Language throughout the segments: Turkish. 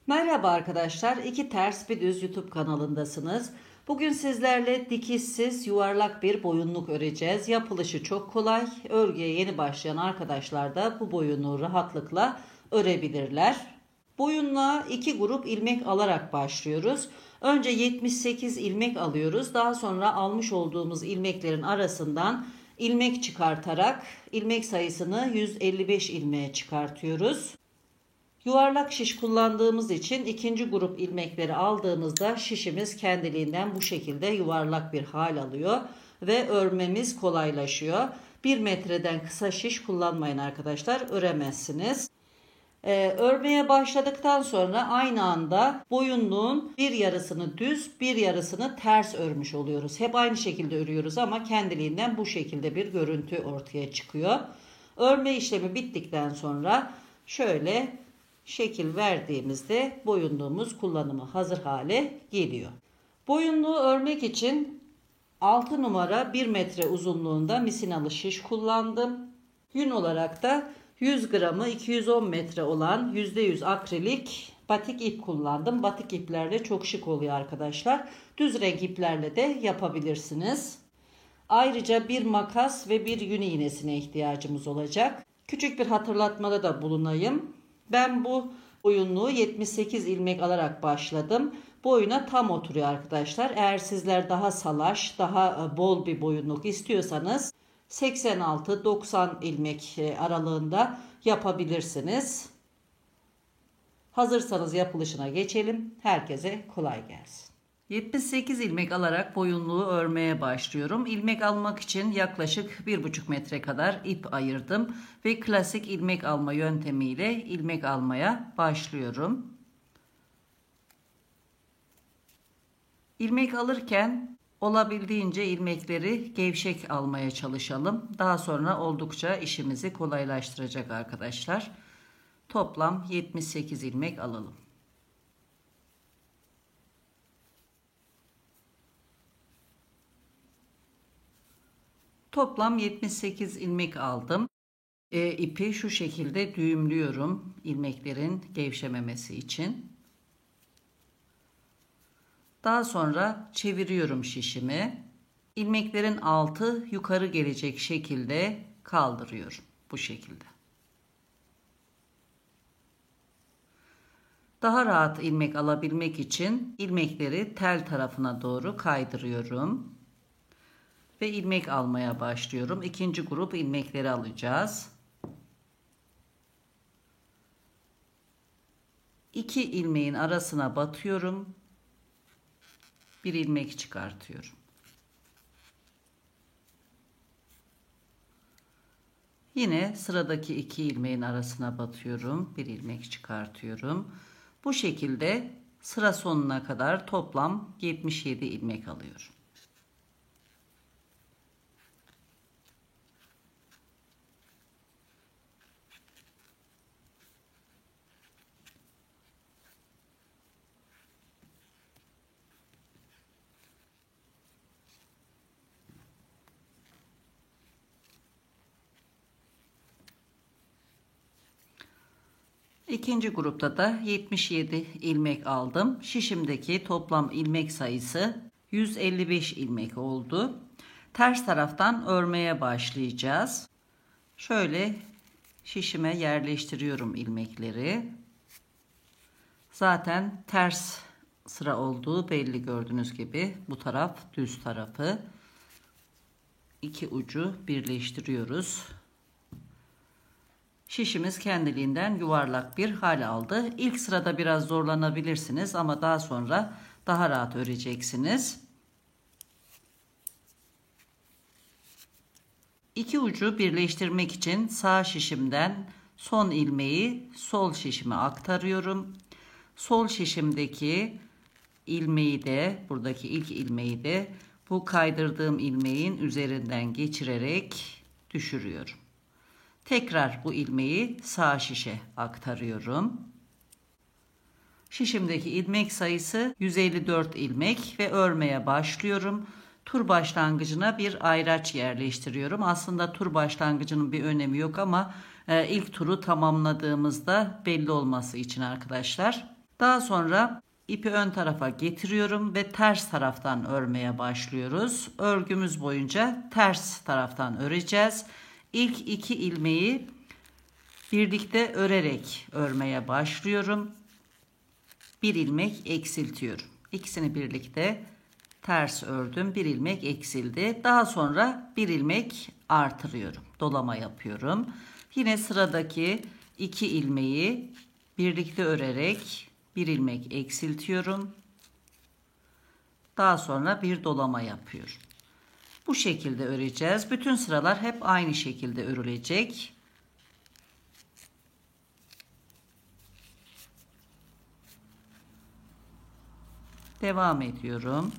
Merhaba arkadaşlar, İki Ters Bir Düz YouTube kanalındasınız. Bugün sizlerle dikişsiz yuvarlak bir boyunluk öreceğiz. Yapılışı çok kolay. Örgüye yeni başlayan arkadaşlar da bu boyunluğu rahatlıkla örebilirler. Boyunluğa 2 grup ilmek alarak başlıyoruz. Önce 78 ilmek alıyoruz. Daha sonra almış olduğumuz ilmeklerin arasından ilmek çıkartarak ilmek sayısını 155 ilmeğe çıkartıyoruz. Yuvarlak şiş kullandığımız için ikinci grup ilmekleri aldığımızda şişimiz kendiliğinden bu şekilde yuvarlak bir hal alıyor ve örmemiz kolaylaşıyor. 1 metreden kısa şiş kullanmayın arkadaşlar, öremezsiniz. Örmeye başladıktan sonra aynı anda boyunluğun bir yarısını düz, bir yarısını ters örmüş oluyoruz. Hep aynı şekilde örüyoruz ama kendiliğinden bu şekilde bir görüntü ortaya çıkıyor. Örme işlemi bittikten sonra şöyle şekil verdiğimizde boyunluğumuz kullanıma hazır hale geliyor. Boyunluğu örmek için 6 numara 1 metre uzunluğunda misinalı şiş kullandım. Yün olarak da 100 gramı 210 metre olan %100 akrilik batik ip kullandım. Batik iplerle çok şık oluyor arkadaşlar. Düz renk iplerle de yapabilirsiniz. Ayrıca bir makas ve bir yün iğnesine ihtiyacımız olacak. Küçük bir hatırlatmada da bulunayım. Ben bu boyunluğu 78 ilmek alarak başladım. Boyuna tam oturuyor arkadaşlar. Eğer sizler daha salaş, daha bol bir boyunluk istiyorsanız 86-90 ilmek aralığında yapabilirsiniz. Hazırsanız yapılışına geçelim. Herkese kolay gelsin. 78 ilmek alarak boyunluğu örmeye başlıyorum. İlmek almak için yaklaşık 1,5 metre kadar ip ayırdım ve klasik ilmek alma yöntemiyle ilmek almaya başlıyorum. İlmek alırken olabildiğince ilmekleri gevşek almaya çalışalım. Daha sonra oldukça işimizi kolaylaştıracak arkadaşlar. Toplam 78 ilmek alalım. Toplam 78 ilmek aldım. İpi şu şekilde düğümlüyorum ilmeklerin gevşememesi için. Daha sonra çeviriyorum şişimi. İlmeklerin altı yukarı gelecek şekilde kaldırıyorum. Bu şekilde. Daha rahat ilmek alabilmek için ilmekleri tel tarafına doğru kaydırıyorum. Ve ilmek almaya başlıyorum. İkinci grup ilmekleri alacağız. 2 ilmeğin arasına batıyorum. Bir ilmek çıkartıyorum. Yine sıradaki 2 ilmeğin arasına batıyorum. Bir ilmek çıkartıyorum. Bu şekilde sıra sonuna kadar toplam 77 ilmek alıyorum. İkinci grupta da 77 ilmek aldım. Şişimdeki toplam ilmek sayısı 155 ilmek oldu. Ters taraftan örmeye başlayacağız. Şöyle şişime yerleştiriyorum ilmekleri. Zaten ters sıra olduğu belli, gördüğünüz gibi. Bu taraf düz tarafı. İki ucu birleştiriyoruz. Şişimiz kendiliğinden yuvarlak bir hal aldı. İlk sırada biraz zorlanabilirsiniz ama daha sonra daha rahat öreceksiniz. İki ucu birleştirmek için sağ şişimden son ilmeği sol şişime aktarıyorum. Sol şişimdeki ilmeği de, buradaki ilk ilmeği de bu kaydırdığım ilmeğin üzerinden geçirerek düşürüyorum. Tekrar bu ilmeği sağ şişe aktarıyorum. Şişimdeki ilmek sayısı 154 ilmek ve örmeye başlıyorum. Tur başlangıcına bir ayraç yerleştiriyorum. Aslında tur başlangıcının bir önemi yok ama ilk turu tamamladığımızda belli olması için arkadaşlar. Daha sonra ipi ön tarafa getiriyorum ve ters taraftan örmeye başlıyoruz. Örgümüz boyunca ters taraftan öreceğiz. İlk 2 ilmeği birlikte örerek örmeye başlıyorum. Bir ilmek eksiltiyorum. İkisini birlikte ters ördüm. Bir ilmek eksildi. Daha sonra bir ilmek artırıyorum. Dolama yapıyorum. Yine sıradaki 2 ilmeği birlikte örerek bir ilmek eksiltiyorum. Daha sonra bir dolama yapıyorum. Bu şekilde öreceğiz. Bütün sıralar hep aynı şekilde örülecek. Devam ediyorum.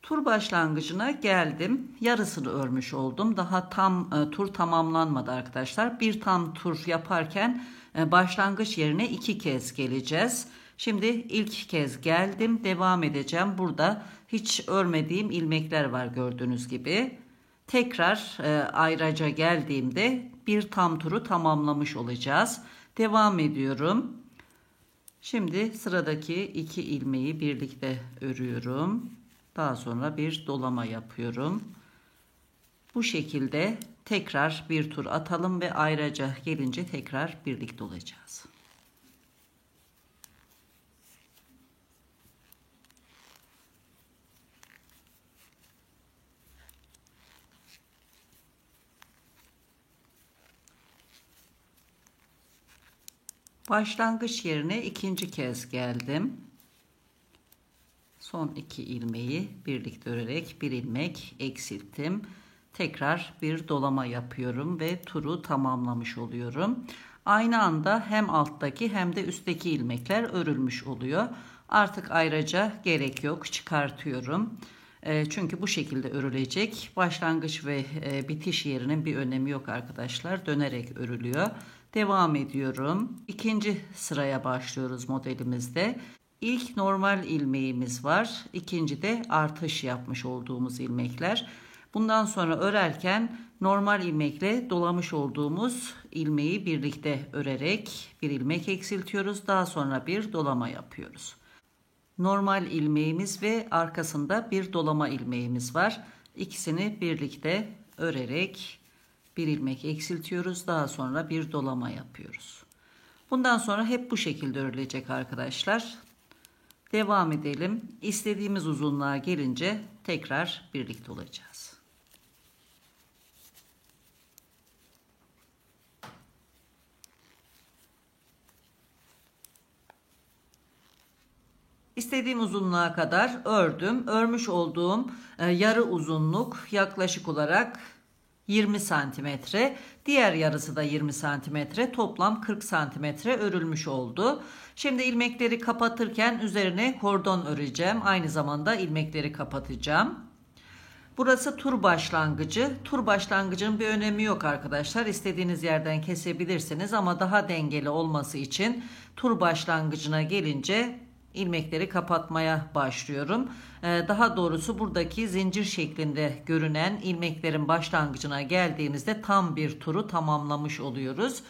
Tur başlangıcına geldim. Yarısını örmüş oldum. Daha tam tur tamamlanmadı arkadaşlar. Bir tam tur yaparken başlangıç yerine 2 kez geleceğiz. Şimdi ilk kez geldim. Devam edeceğim. Burada hiç örmediğim ilmekler var gördüğünüz gibi. Tekrar ayraca geldiğimde bir tam turu tamamlamış olacağız. Devam ediyorum. Şimdi sıradaki 2 ilmeği birlikte örüyorum. Daha sonra bir dolama yapıyorum. Bu şekilde tekrar bir tur atalım ve ayraca gelince tekrar birlikte olacağız. Başlangıç yerine ikinci kez geldim. Son 2 ilmeği birlikte örerek bir ilmek eksilttim. Tekrar bir dolama yapıyorum ve turu tamamlamış oluyorum. Aynı anda hem alttaki hem de üstteki ilmekler örülmüş oluyor. Artık ayraca gerek yok, çıkartıyorum. Çünkü bu şekilde örülecek. Başlangıç ve bitiş yerinin bir önemi yok arkadaşlar. Dönerek örülüyor. Devam ediyorum. İkinci sıraya başlıyoruz modelimizde. İlk normal ilmeğimiz var. İkinci de artış yapmış olduğumuz ilmekler. Bundan sonra örerken normal ilmekle dolamış olduğumuz ilmeği birlikte örerek bir ilmek eksiltiyoruz. Daha sonra bir dolama yapıyoruz. Normal ilmeğimiz ve arkasında bir dolama ilmeğimiz var. İkisini birlikte örerek bir ilmek eksiltiyoruz. Daha sonra bir dolama yapıyoruz. Bundan sonra hep bu şekilde örülecek arkadaşlar. Devam edelim. İstediğimiz uzunluğa gelince tekrar birlikte olacağız. İstediğim uzunluğa kadar ördüm. Örmüş olduğum yarı uzunluk yaklaşık olarak 20 santimetre. Diğer yarısı da 20 santimetre. Toplam 40 santimetre örülmüş oldu. Şimdi ilmekleri kapatırken üzerine kordon öreceğim. Aynı zamanda ilmekleri kapatacağım. Burası tur başlangıcı. Tur başlangıcının bir önemi yok arkadaşlar. İstediğiniz yerden kesebilirsiniz ama daha dengeli olması için tur başlangıcına gelince ilmekleri kapatmaya başlıyorum. Daha doğrusu buradaki zincir şeklinde görünen ilmeklerin başlangıcına geldiğimizde tam bir turu tamamlamış oluyoruz.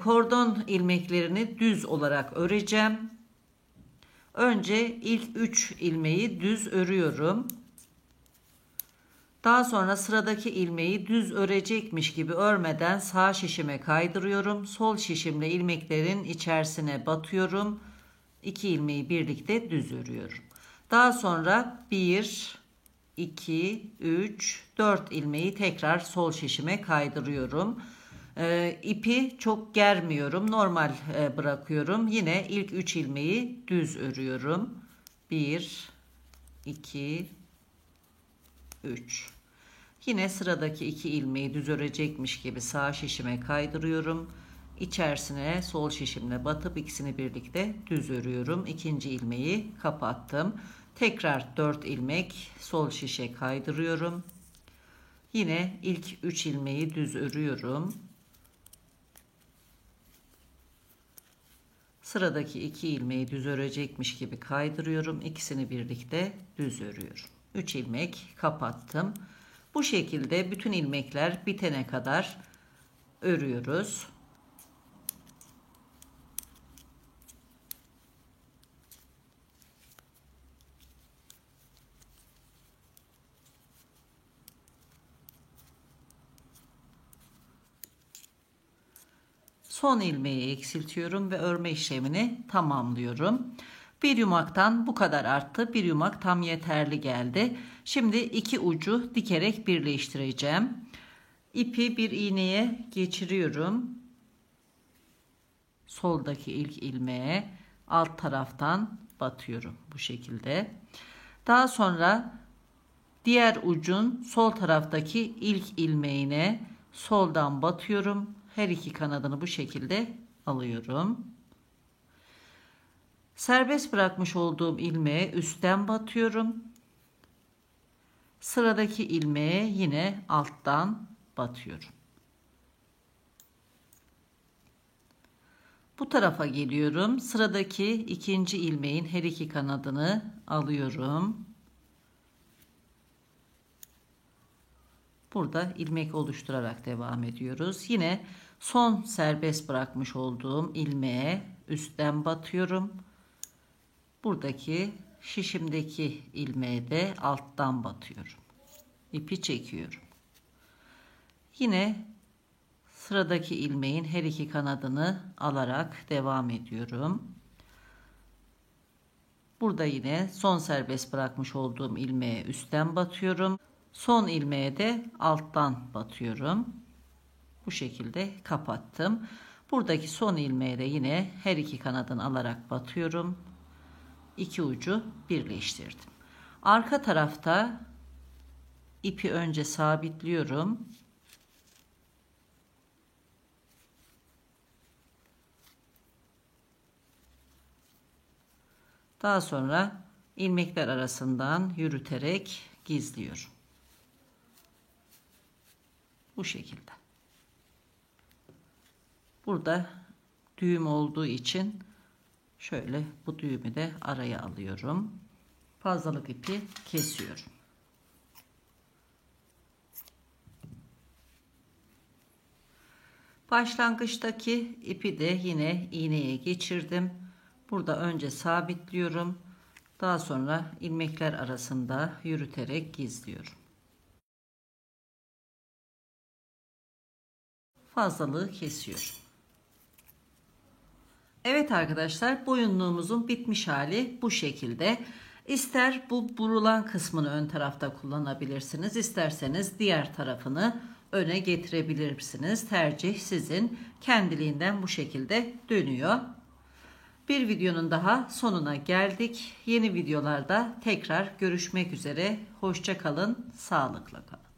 Kordon ilmeklerini düz olarak öreceğim. Önce ilk 3 ilmeği düz örüyorum. Daha sonra sıradaki ilmeği düz örecekmiş gibi örmeden sağ şişime kaydırıyorum. Sol şişimle ilmeklerin içerisine batıyorum. 2 ilmeği birlikte düz örüyorum. Daha sonra 1, 2, 3, 4 ilmeği tekrar sol şişime kaydırıyorum. İpi çok germiyorum. Normal bırakıyorum. Yine ilk 3 ilmeği düz örüyorum. 1, 2, 3. Yine sıradaki 2 ilmeği düz örecekmiş gibi sağ şişime kaydırıyorum. İçerisine sol şişimle batıp ikisini birlikte düz örüyorum. İkinci ilmeği kapattım. Tekrar 4 ilmek sol şişe kaydırıyorum. Yine ilk 3 ilmeği düz örüyorum. Sıradaki 2 ilmeği düz örecekmiş gibi kaydırıyorum. İkisini birlikte düz örüyorum. 3 ilmek kapattım. Bu şekilde bütün ilmekler bitene kadar örüyoruz. Son ilmeği eksiltiyorum ve örme işlemini tamamlıyorum. Bir yumaktan bu kadar arttı. Bir yumak tam yeterli geldi. Şimdi iki ucu dikerek birleştireceğim. İpi bir iğneye geçiriyorum. Soldaki ilk ilmeğe alt taraftan batıyorum bu şekilde. Daha sonra diğer ucun sol taraftaki ilk ilmeğine soldan batıyorum. Her iki kanadını bu şekilde alıyorum. Serbest bırakmış olduğum ilmeğe üstten batıyorum. Sıradaki ilmeğe yine alttan batıyorum. Bu tarafa geliyorum. Sıradaki ikinci ilmeğin her iki kanadını alıyorum. Burada ilmek oluşturarak devam ediyoruz. Yine son serbest bırakmış olduğum ilmeğe üstten batıyorum. Buradaki şişimdeki ilmeğe de alttan batıyorum. İpi çekiyorum. Yine sıradaki ilmeğin her iki kanadını alarak devam ediyorum. Burada yine son serbest bırakmış olduğum ilmeğe üstten batıyorum. Son ilmeğe de alttan batıyorum. Bu şekilde kapattım. Buradaki son ilmeğe de yine her iki kanadını alarak batıyorum. İki ucu birleştirdim. Arka tarafta ipi önce sabitliyorum. Daha sonra ilmekler arasından yürüterek gizliyorum. Bu şekilde. Burada düğüm olduğu için şöyle bu düğümü de araya alıyorum. Fazlalık ipi kesiyorum. Başlangıçtaki ipi de yine iğneye geçirdim. Burada önce sabitliyorum. Daha sonra ilmekler arasında yürüterek gizliyorum. Fazlalığı kesiyorum. Evet arkadaşlar, boyunluğumuzun bitmiş hali bu şekilde. İster bu burulan kısmını ön tarafta kullanabilirsiniz, isterseniz diğer tarafını öne getirebilirsiniz. Tercih sizin. Kendiliğinden bu şekilde dönüyor. Bir videonun daha sonuna geldik. Yeni videolarda tekrar görüşmek üzere. Hoşça kalın, sağlıkla kalın.